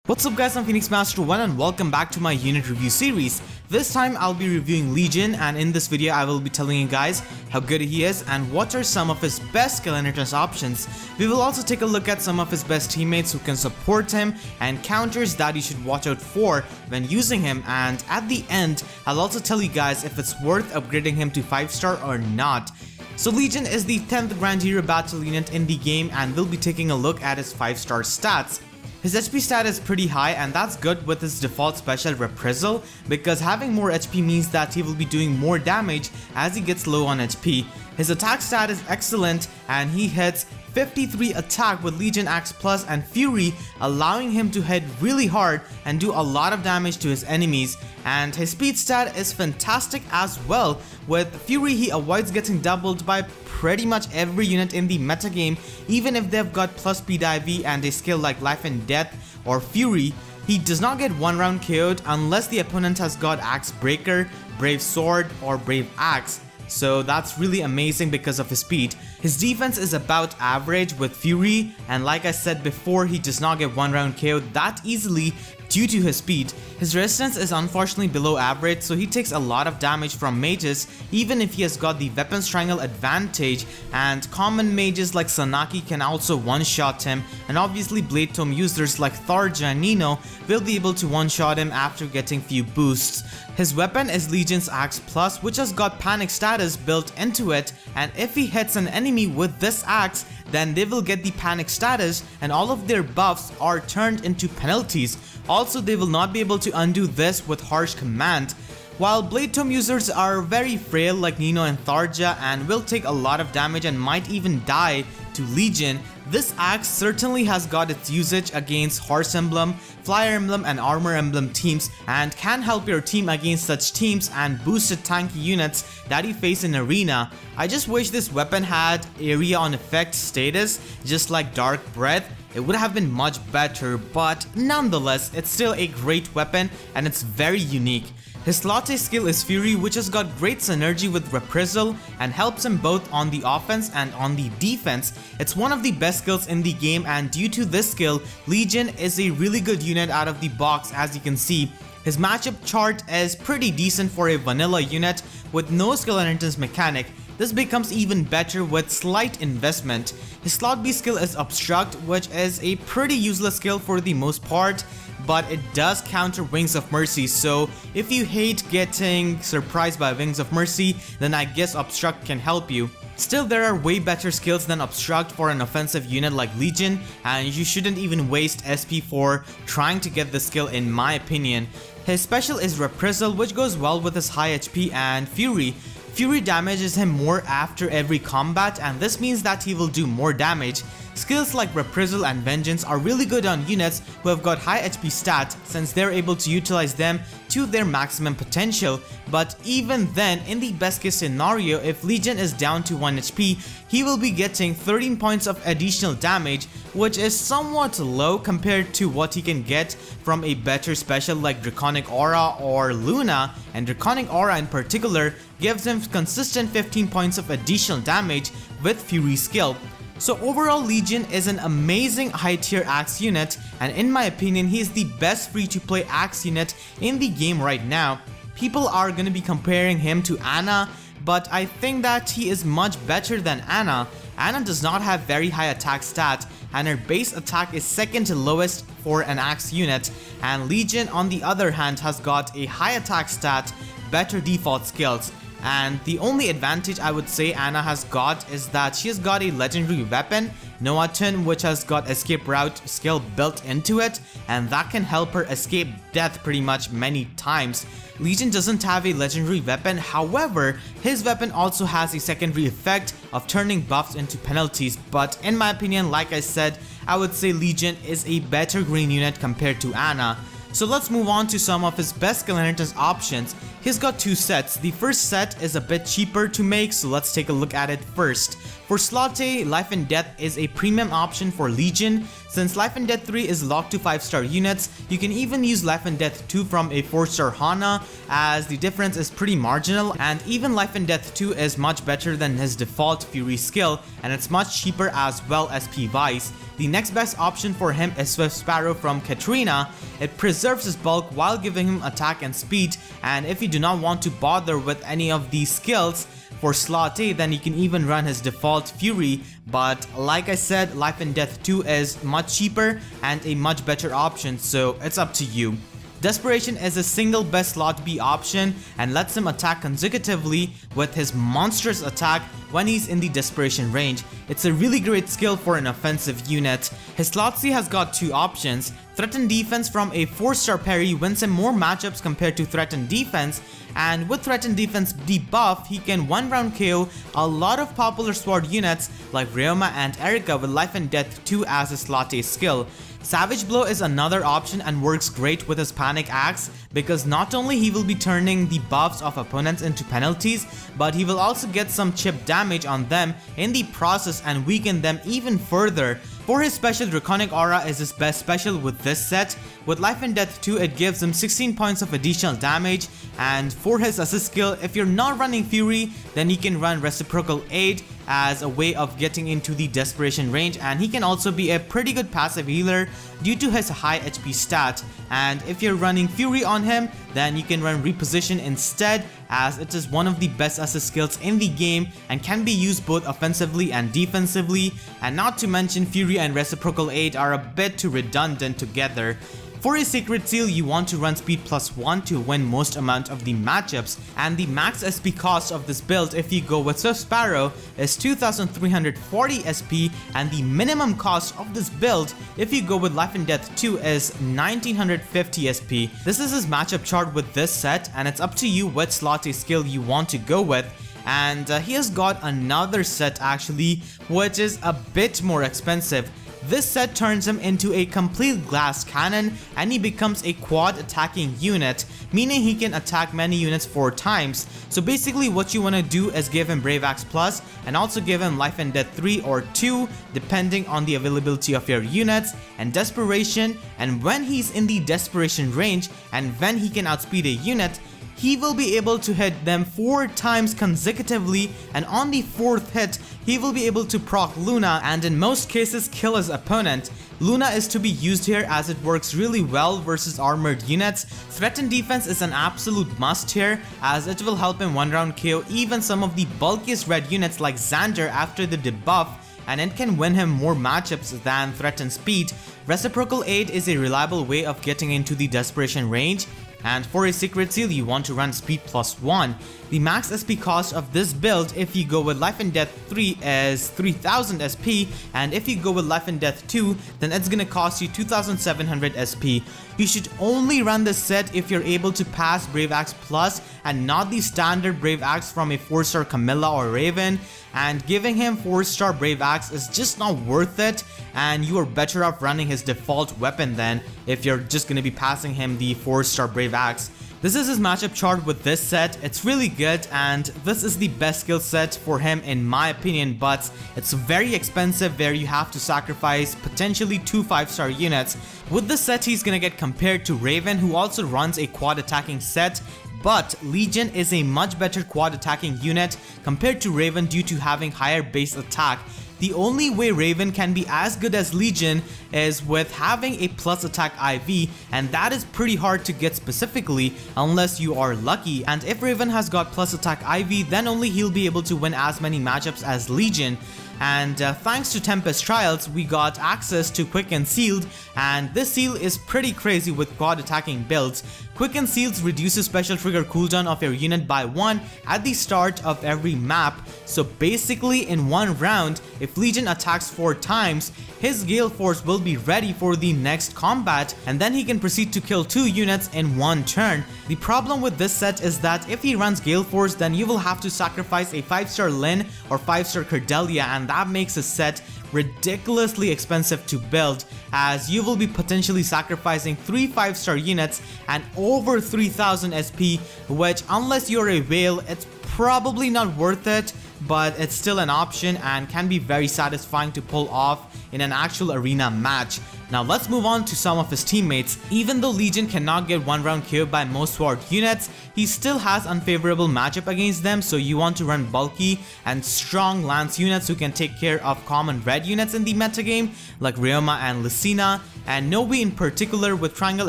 What's up guys, I'm Phoenix Master 1 and welcome back to my unit review series. This time I'll be reviewing Legion, and in this video I will be telling you guys how good he is and what are some of his best skill and entrance options. We will also take a look at some of his best teammates who can support him and counters that you should watch out for when using him, and at the end I'll also tell you guys if it's worth upgrading him to 5-star or not. So Legion is the 10th Grand Hero Battle unit in the game, and we'll be taking a look at his 5-star stats. His HP stat is pretty high, and that's good with his default special Reprisal, because having more HP means that he will be doing more damage as he gets low on HP. His attack stat is excellent, and he hits 53 attack with Legion Axe Plus and Fury, allowing him to hit really hard and do a lot of damage to his enemies. And his speed stat is fantastic as well. With Fury, he avoids getting doubled by pretty much every unit in the metagame, even if they've got plus speed IV and a skill like Life and Death or Fury. He does not get one round KO'd unless the opponent has got Axe Breaker, Brave Sword or Brave Axe. So that's really amazing because of his speed. His defense is about average with Fury, and like I said before, he does not get one round KO'd that easily due to his speed. His resistance is unfortunately below average, so he takes a lot of damage from mages even if he has got the weapons triangle advantage, and common mages like Sanaki can also one-shot him, and obviously Blade Tome users like Tharja and Nino will be able to one-shot him after getting few boosts. His weapon is Legion's Axe Plus, which has got panic status built into it, and if he hits an enemy with this axe, then they will get the panic status and all of their buffs are turned into penalties. Also, they will not be able to undo this with Harsh Command. While Blade Tome users are very frail like Nino and Tharja and will take a lot of damage and might even die to Legion, this axe certainly has got its usage against Horse Emblem, Fire Emblem and Armor Emblem teams, and can help your team against such teams and boosted tanky units that you face in Arena. I just wish this weapon had area on effect status just like Dark Breath. It would have been much better, but nonetheless it's still a great weapon and it's very unique. His Slotte skill is Fury, which has got great synergy with Reprisal and helps him both on the offense and on the defense. It's one of the best skills in the game, and due to this skill, Legion is a really good unit out of the box. As you can see, his matchup chart is pretty decent for a vanilla unit with no skill and entrance mechanic. This becomes even better with slight investment. His slot B skill is Obstruct, which is a pretty useless skill for the most part, but it does counter Wings of Mercy, so if you hate getting surprised by Wings of Mercy, then I guess Obstruct can help you. Still, there are way better skills than Obstruct for an offensive unit like Legion, and you shouldn't even waste SP for trying to get the skill in my opinion. His special is Reprisal, which goes well with his high HP and Fury. Fury damages him more after every combat, and this means that he will do more damage. Skills like Reprisal and Vengeance are really good on units who have got high HP stats, since they're able to utilize them to their maximum potential. But even then, in the best case scenario, if Legion is down to 1 HP, he will be getting 13 points of additional damage, which is somewhat low compared to what he can get from a better special like Draconic Aura or Luna, and Draconic Aura in particular gives him consistent 15 points of additional damage with Fury skill. So overall, Legion is an amazing high tier axe unit, and in my opinion he is the best free to play axe unit in the game right now. People are going to be comparing him to Ana, but I think that he is much better than Ana. Ana does not have very high attack stat, and her base attack is second to lowest for an axe unit, and Legion on the other hand has got a high attack stat, better default skills. And the only advantage I would say Ana has got is that she has got a legendary weapon, Noaton, which has got escape route skill built into it, and that can help her escape death pretty much many times. Legion doesn't have a legendary weapon, however, his weapon also has a secondary effect of turning buffs into penalties, but in my opinion, like I said, I would say Legion is a better green unit compared to Ana. So let's move on to some of his best skill and entrance options. He's got two sets. The first set is a bit cheaper to make, so let's take a look at it first. For Slotte, Life and Death is a premium option for Legion. Since Life and Death 3 is locked to 5-star units, you can even use Life and Death 2 from a 4-star Hana, as the difference is pretty marginal, and even Life and Death 2 is much better than his default Fury skill, and it's much cheaper as well as SP Vice. The next best option for him is Swift Sparrow from Katrina. It preserves his bulk while giving him attack and speed, and if you do not want to bother with any of these skills for Slotte, then you can even run his default Fury, but like I said, Life and Death 2 is much cheaper and a much better option, so it's up to you. Desperation is a single best slot B option and lets him attack consecutively with his monstrous attack when he's in the desperation range. It's a really great skill for an offensive unit. His slot C has got two options. Threatened defense from a 4-star parry wins him more matchups compared to threatened defense, and with threatened defense debuff, he can one-round KO a lot of popular sword units like Ryoma and Erika with Life and Death 2 as his slot A skill. Savage Blow is another option and works great with his Panic Axe because not only he will be turning the buffs of opponents into penalties, but he will also get some chip damage on them in the process and weaken them even further. For his special, Draconic Aura is his best special with this set. With Life and Death 2, it gives him 16 points of additional damage, and for his assist skill, if you're not running Fury, then he can run Reciprocal Aid as a way of getting into the desperation range, and he can also be a pretty good passive healer due to his high HP stat. And if you're running Fury on him, then you can run Reposition instead, as it is one of the best assist skills in the game and can be used both offensively and defensively, and not to mention Fury and Reciprocal Aid are a bit too redundant together. For his secret seal, you want to run speed +1 to win most amount of the matchups, and the max SP cost of this build if you go with Swift Sparrow is 2340 SP, and the minimum cost of this build if you go with Life and Death 2 is 1950 SP. This is his matchup chart with this set, and it's up to you what Slotte skill you want to go with. And he has got another set actually, which is a bit more expensive. This set turns him into a complete glass cannon and he becomes a quad attacking unit, meaning he can attack many units 4 times. So basically what you want to do is give him Brave Axe Plus and also give him Life and Death 3 or 2 depending on the availability of your units, and Desperation, and when he's in the desperation range and when he can outspeed a unit, he will be able to hit them 4 times consecutively, and on the 4th hit, he will be able to proc Luna and in most cases kill his opponent. Luna is to be used here as it works really well versus armored units. Threatened defense is an absolute must here as it will help him one-round KO even some of the bulkiest red units like Xander after the debuff, and it can win him more matchups than threatened speed. Reciprocal Aid is a reliable way of getting into the desperation range. And for a secret seal, you want to run speed +1. The max SP cost of this build if you go with Life and Death 3 is 3000 SP, and if you go with Life and Death 2, then it's gonna cost you 2700 SP. You should only run this set if you're able to pass Brave Axe Plus and not the standard Brave Axe from a 4-star Camilla or Raven, and giving him 4-star Brave Axe is just not worth it, and you are better off running his default weapon then if you're just gonna be passing him the 4-star Brave Axe. This is his matchup chart with this set. It's really good and this is the best skill set for him in my opinion, but it's very expensive where you have to sacrifice potentially 2 5-star units. With this set, he's gonna get compared to Raven, who also runs a quad attacking set, but Legion is a much better quad attacking unit compared to Raven due to having higher base attack. The only way Raven can be as good as Legion is with having a plus attack IV, and that is pretty hard to get specifically unless you are lucky, and if Raven has got plus attack IV, then only he'll be able to win as many matchups as Legion. And thanks to Tempest Trials, we got access to Quick and Sealed, and this seal is pretty crazy with quad attacking builds. Quick and Sealed reduces special trigger cooldown of your unit by 1 at the start of every map, so basically in one round, if Legion attacks 4 times, his Gale Force will be ready for the next combat, and then he can proceed to kill 2 units in 1 turn. The problem with this set is that if he runs Gale Force, then you will have to sacrifice a 5-star Lyn or 5-star Cordelia, and that makes a set ridiculously expensive to build, as you will be potentially sacrificing 3 5-star units and over 3000 SP, which unless you're a whale, it's probably not worth it, but it's still an option and can be very satisfying to pull off in an actual arena match. Now let's move on to some of his teammates. Even though Legion cannot get one round KO by most sword units, he still has unfavorable matchup against them, so you want to run bulky and strong lance units who can take care of common red units in the metagame like Ryoma and Lucina, and Novi in particular with Triangle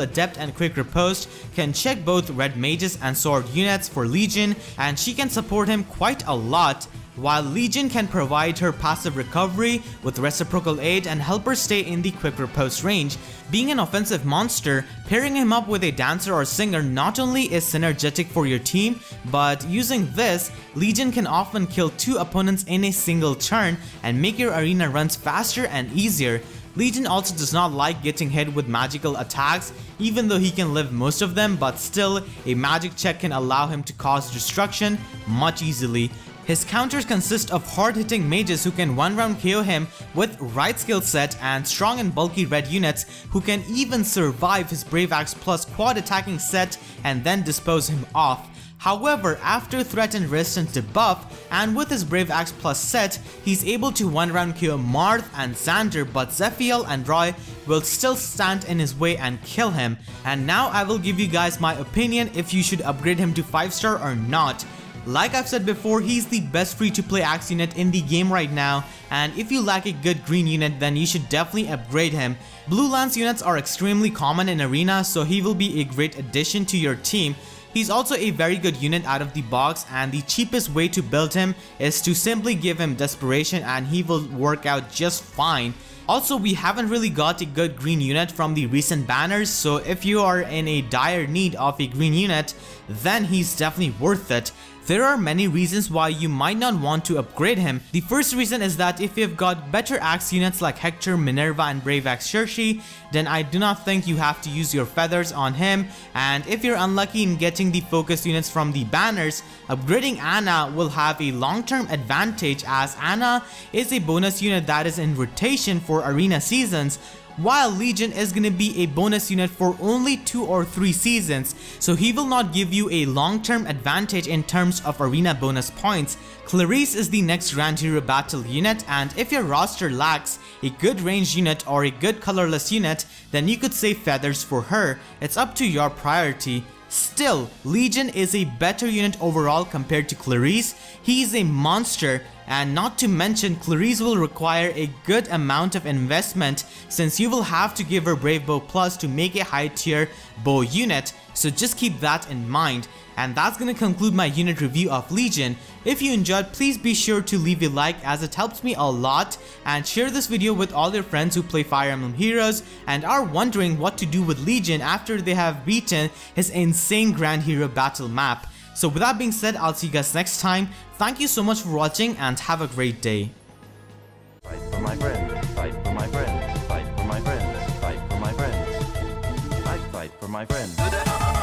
Adept and Quick Riposte can check both red mages and sword units for Legion, and she can support him quite a lot, while Legion can provide her passive recovery with reciprocal aid and help her stay in the quick riposte range. Being an offensive monster, pairing him up with a dancer or singer not only is synergetic for your team, but using this, Legion can often kill 2 opponents in a single turn and make your arena runs faster and easier. Legion also does not like getting hit with magical attacks, even though he can live most of them, but still, a magic check can allow him to cause destruction much easily. His counters consist of hard-hitting mages who can one-round KO him with right skill set and strong and bulky red units who can even survive his Brave Axe plus quad attacking set and then dispose him off. However, after Threat and Resistance debuff and with his Brave Axe plus set, he's able to one-round KO Marth and Xander, but Zephiel and Roy will still stand in his way and kill him. And now I will give you guys my opinion if you should upgrade him to 5-star or not. Like I've said before, he's the best free-to-play axe unit in the game right now, and if you lack a good green unit, then you should definitely upgrade him. Blue lance units are extremely common in arena, so he will be a great addition to your team. He's also a very good unit out of the box, and the cheapest way to build him is to simply give him desperation and he will work out just fine. Also, we haven't really got a good green unit from the recent banners, so if you are in a dire need of a green unit, then he's definitely worth it. There are many reasons why you might not want to upgrade him. The first reason is that if you've got better axe units like Hector, Minerva and Brave Axe Shershi, then I do not think you have to use your feathers on him, and if you're unlucky in getting the focus units from the banners, upgrading Ana will have a long-term advantage as Ana is a bonus unit that is in rotation for arena seasons, while Legion is gonna be a bonus unit for only 2 or 3 seasons, so he will not give you a long-term advantage in terms of arena bonus points. Clarice is the next Grand Hero Battle unit, and if your roster lacks a good range unit or a good colorless unit, then you could save feathers for her. It's up to your priority. Still, Legion is a better unit overall compared to Clarice. He is a monster, and not to mention Clarice will require a good amount of investment since you will have to give her Brave Bow Plus to make a high tier bow unit, so just keep that in mind. And that's gonna conclude my unit review of Legion. If you enjoyed, please be sure to leave a like as it helps me a lot, and share this video with all your friends who play Fire Emblem Heroes and are wondering what to do with Legion after they have beaten his insane Grand Hero Battle map. So with that being said, I'll see you guys next time. Thank you so much for watching and have a great day. Fight for my friends, fight for my friends, fight for my friends, fight for my friends, fight for my friends.